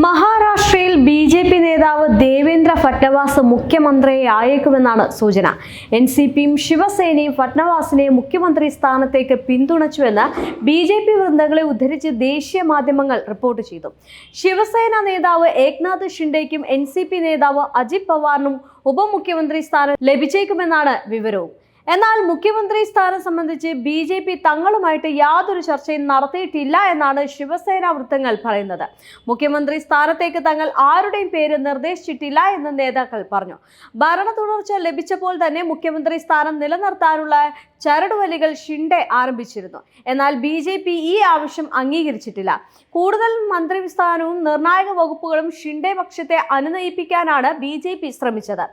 മഹാരാഷ്ട്രയിൽ ബി.ജെ.പി നേതാവ് ദേവേന്ദ്ര ഫട്നവാസ് മുഖ്യമന്ത്രിയായേക്കുമെന്നാണ് സൂചന. എൻ.സി.പിയും ശിവസേനയും ഫട്നവാസിനെ മുഖ്യമന്ത്രി സ്ഥാനത്തേക്ക് പിന്തുണച്ചുവെന്ന് ബി.ജെ.പി വൃന്ദങ്ങളെ ഉദ്ധരിച്ച് ദേശീയ മാധ്യമങ്ങൾ റിപ്പോർട്ട് ചെയ്തു. ശിവസേന നേതാവ് ഏക്നാഥ് ഷിൻഡെയ്ക്കും എൻ.സി.പി നേതാവ് അജിത് പവാറിനും ഉപമുഖ്യമന്ത്രി സ്ഥാനം ലഭിച്ചേക്കുമെന്നാണ് വിവരവും. എന്നാൽ മുഖ്യമന്ത്രി സ്ഥാനം സംബന്ധിച്ച് ബി.ജെ.പി തങ്ങളുമായിട്ട് യാതൊരു ചർച്ചയും നടത്തിയിട്ടില്ല എന്നാണ് ശിവസേന വൃത്തങ്ങൾ പറയുന്നത്. മുഖ്യമന്ത്രി സ്ഥാനത്തേക്ക് തങ്ങൾ ആരുടെയും പേര് നിർദ്ദേശിച്ചിട്ടില്ല എന്ന് നേതാക്കൾ പറഞ്ഞു. ഭരണ തുടർച്ച ലഭിച്ചപ്പോൾ തന്നെ മുഖ്യമന്ത്രി സ്ഥാനം നിലനിർത്താനുള്ള ചരടുവലികൾ ഷിൻഡെ ആരംഭിച്ചിരുന്നു. എന്നാൽ ബി.ജെ.പി ഈ ആവശ്യം അംഗീകരിച്ചിട്ടില്ല. കൂടുതൽ മന്ത്രിസ്ഥാനവും നിർണായക വകുപ്പുകളും ഷിൻഡെ പക്ഷത്തെ അനുനയിപ്പിക്കാനാണ് ബി.ജെ.പി ശ്രമിച്ചത്.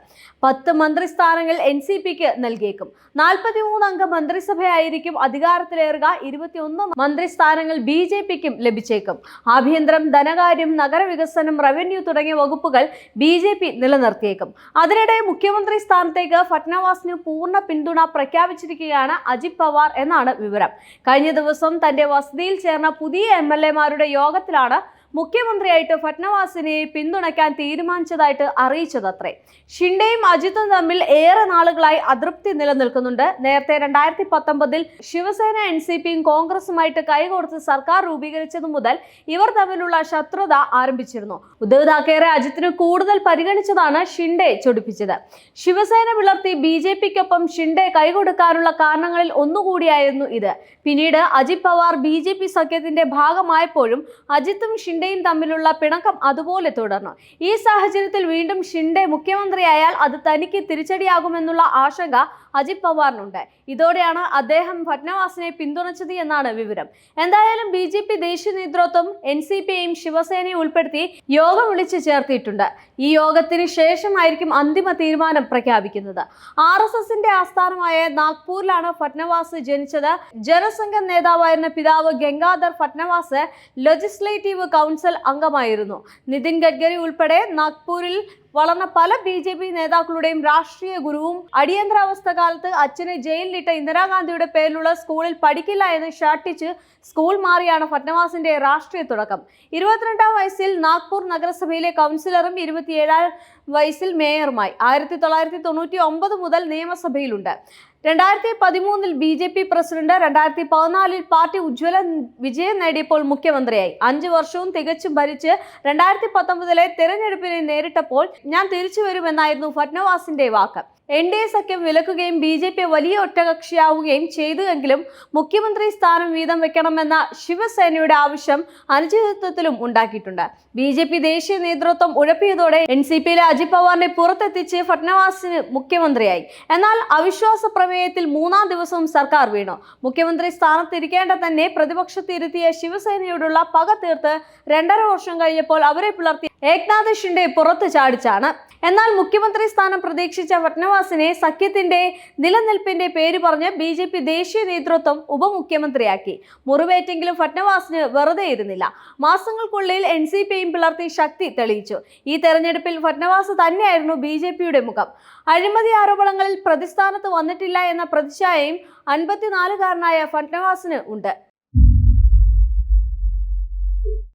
10 മന്ത്രിസ്ഥാനങ്ങൾ എൻ.സി.പിക്ക് നൽകിയേക്കും. 43 അംഗ മന്ത്രിസഭയായിരിക്കും അധികാരത്തിലേറുക. 21 മന്ത്രിസ്ഥാനങ്ങൾ ബി.ജെ.പിക്കും ലഭിച്ചേക്കും. ആഭ്യന്തരം, ധനകാര്യം, നഗരവികസനം, റവന്യൂ തുടങ്ങിയ വകുപ്പുകൾ ബി.ജെ.പി നിലനിർത്തിയേക്കും. അതിനിടെ മുഖ്യമന്ത്രി സ്ഥാനത്തേക്ക് ഫട്നവാസിന് പൂർണ്ണ പിന്തുണ പ്രഖ്യാപിച്ചിരിക്കുകയാണ് അജിത് പവാർ എന്നാണ് വിവരം. കഴിഞ്ഞ ദിവസം തന്റെ വസതിയിൽ ചേർന്ന പുതിയ എം.എൽ.എമാരുടെ യോഗത്തിലാണ് മുഖ്യമന്ത്രിയായിട്ട് ഫട്നവാസിനെ പിന്തുണയ്ക്കാൻ തീരുമാനിച്ചതായിട്ട് അറിയിച്ചതത്രേ. ഷിൻഡെയും അജിത്തും തമ്മിൽ ഏറെ നാളുകളായി അതൃപ്തി നിലനിൽക്കുന്നുണ്ട്. നേരത്തെ 2019 ശിവസേന, എൻ.സി.പിയും കോൺഗ്രസുമായിട്ട് കൈകോർത്ത് സർക്കാർ രൂപീകരിച്ചതു മുതൽ ഇവർ തമ്മിലുള്ള ശത്രുത ആരംഭിച്ചിരുന്നു. ഉദ്ധവ് താക്കറെ അജിത്തിന് കൂടുതൽ പരിഗണിച്ചതാണ് ഷിൻഡെ ചൊടിപ്പിച്ചത്. ശിവസേന പിളർത്തി ബി.ജെ.പിക്കൊപ്പം ഷിൻഡെ കൈകൊടുക്കാനുള്ള കാരണങ്ങളിൽ ഒന്നുകൂടിയായിരുന്നു ഇത്. പിന്നീട് അജിത് പവാർ ബി.ജെ.പി സഖ്യത്തിന്റെ ഭാഗമായപ്പോഴും അജിത്തും ഷിൻഡെയും തമ്മിലുള്ള പിണക്കം അതുപോലെ തുടർന്നു. ഈ സാഹചര്യത്തിൽ വീണ്ടും ഷിൻഡെ മുഖ്യമന്ത്രിയായാൽ അത് തനിക്ക് തിരിച്ചടിയാകുമെന്നുള്ള ആശങ്ക അജിത് പവാറിനുണ്ട്. ഇതോടെയാണ് അദ്ദേഹം ഫട്നവാസിനെ പിന്തുണച്ചത് എന്നാണ് വിവരം. എന്തായാലും ബി.ജെ.പി ദേശീയ നേതൃത്വം എൻ.സി.പിയെയും ശിവസേനയും ഉൾപ്പെടുത്തി യോഗം വിളിച്ചു ചേർത്തിട്ടുണ്ട്. ഈ യോഗത്തിന് ശേഷമായിരിക്കും അന്തിമ തീരുമാനം പ്രഖ്യാപിക്കുന്നത്. ആർ.എസ്.എസിന്റെ ആസ്ഥാനമായ നാഗ്പൂരിലാണ് ഫട്നവാസ് ജനിച്ചത്. ജനസംഘ നേതാവായിരുന്ന പിതാവ് ഗംഗാധർ ഫട്നവാസ് ലെജിസ്ലേറ്റീവ് കൗൺസിൽ അംഗമായിരുന്നു. നിതിൻ ഗഡ്കരി ഉൾപ്പെടെ നാഗ്പൂരിൽ വളർന്ന പല ബി.ജെ.പി നേതാക്കളുടെയും രാഷ്ട്രീയ ഗുരുവും. അടിയന്തരാവസ്ഥ കാലത്ത് അച്ഛനെ ജയിലിലിട്ട ഇന്ദിരാഗാന്ധിയുടെ പേരിലുള്ള സ്കൂളിൽ പഠിക്കില്ല എന്ന് ശാഠിച്ച് സ്കൂൾ മാറിയാണ് ഫട്നവാസിന്റെ രാഷ്ട്രീയ തുടക്കം. 22-ാം വയസ്സിൽ നാഗ്പൂർ നഗരസഭയിലെ കൗൺസിലറും 27-ാം വയസ്സിൽ മേയറുമായി. 1999 മുതൽ നിയമസഭയിലുണ്ട്. 2013 ബി.ജെ.പി പ്രസിഡന്റ്. 2014 പാർട്ടി ഉജ്ജ്വല വിജയം നേടിയപ്പോൾ മുഖ്യമന്ത്രിയായി. 5 വർഷവും തികച്ചും ഭരിച്ച് 2019 തെരഞ്ഞെടുപ്പിനെ നേരിട്ടപ്പോൾ ഞാൻ തിരിച്ചു വരുമെന്നായിരുന്നു ഫട്നവാസിന്റെ വാക്ക്. എൻ.ഡി.എ സഖ്യം വിലക്കുകയും ബി.ജെ.പി വലിയ ഒറ്റകക്ഷിയാവുകയും ചെയ്തുവെങ്കിലും മുഖ്യമന്ത്രി സ്ഥാനം വീതം വെക്കണമെന്ന ശിവസേനയുടെ ആവശ്യം അനിശ്ചിതത്വത്തിലും ഉണ്ടാക്കിയിട്ടുണ്ട്. ബി.ജെ.പി ദേശീയ നേതൃത്വം ഉഴപ്പിയതോടെ എൻ.സി.പിയിലെ അജിത് പവാറിനെ പുറത്തെത്തിച്ച് ഫട്നവാസിന് മുഖ്യമന്ത്രിയായി. എന്നാൽ അവിശ്വാസ പ്രമേയത്തിൽ 3-ാം ദിവസവും സർക്കാർ വീണു. മുഖ്യമന്ത്രി സ്ഥാനത്തിരിക്കേണ്ട തന്നെ പ്രതിപക്ഷത്തിരുത്തിയ ശിവസേനയോടുള്ള പക തീർത്ത് 2.5 വർഷം കഴിഞ്ഞപ്പോൾ അവരെ പിളർത്തി ഏക്നാഥ് ഷിൻഡെ പുറത്തു ചാടിച്ചാണ്. എന്നാൽ മുഖ്യമന്ത്രി സ്ഥാനം പ്രതീക്ഷിച്ച ഫട്നവാസിനെ സഖ്യത്തിന്റെ നിലനിൽപ്പിന്റെ പേര് പറഞ്ഞ് ബി.ജെ.പി ദേശീയ നേതൃത്വം ഉപമുഖ്യമന്ത്രിയാക്കി. മുറിവേറ്റെങ്കിലും ഫട്നവാസിന് വെറുതെ ഇരുന്നില്ല. മാസങ്ങൾക്കുള്ളിൽ എൻ.സി.പിയും പിളർത്തി ശക്തി തെളിയിച്ചു. ഈ തെരഞ്ഞെടുപ്പിൽ ഫട്നവാസ് തന്നെയായിരുന്നു ബി.ജെ.പിയുടെ മുഖം. അഴിമതി ആരോപണങ്ങളിൽ പ്രതിസ്ഥാനത്ത് വന്നിട്ടില്ല എന്ന പ്രതിച്ഛായയും 54-കാരനായ ഫട്നവാസിന് ഉണ്ട്.